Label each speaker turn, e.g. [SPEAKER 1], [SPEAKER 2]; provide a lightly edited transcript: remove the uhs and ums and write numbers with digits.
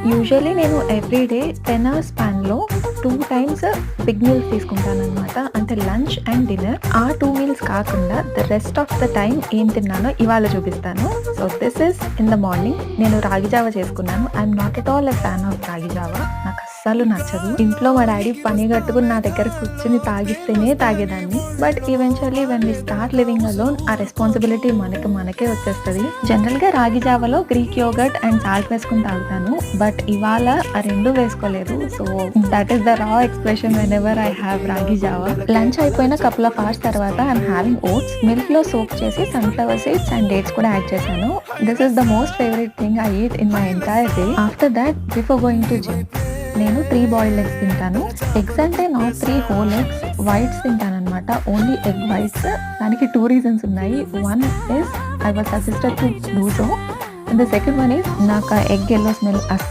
[SPEAKER 1] Usually నేను everyday 10 hours స్పాన్‌లో 2 times big meals తీసుకుంటాననమాట. అంటే లంచ్ అండ్ డిన్నర్. ఆ 2 మీల్స్ కాకుండా the rest of the time ఏం తిన్నానో ఇవాళ చూపిస్తాను. So this is in the morning. నేను రాగి జావ చేసుకున్నాను. I'm not at all a fan of ragi java. నాకు అస్సలు నచ్చదు. ఇంట్లో మా డాడీ పని కట్టుకుని నా దగ్గర కూర్చొని తాగిస్తేనే తాగేదాన్ని. But eventually when we start living alone ఆ రెస్పాన్సిబిలిటీ మనకే వచ్చేస్తది. జనరల్‌గా రాగి జావలో గ్రీక్ యోగర్ట్ అండ్ సాల్ట్ వేసుకొని తాగుతాను. బట్ ఇవాళ ఆ 2 వేసుకోలేదు. So that is the raw expression whenever I have ragi java. Lunch అయిపోయిన కపుల్ ఆఫ్ అవర్స్ తర్వాత ఐఎమ్ హ్యావింగ్ ఓట్స్. మిల్క్‌లో సోక్ చేసి సన్‌ఫ్లవర్ సీడ్స్ అండ్ డేట్స్ కూడా యాడ్ చేశాను. This is the most favourite thing I eat in my entire day. After that before going to gym నేను 3 boiled eggs తింటాను. Eggs అంటే not 3 whole eggs, whites తింటాననమాట. Only egg whites. దానికి 2 reasons ఉన్నాయి. One is I was suggested to do so. And the second one is నాకు egg yellow smell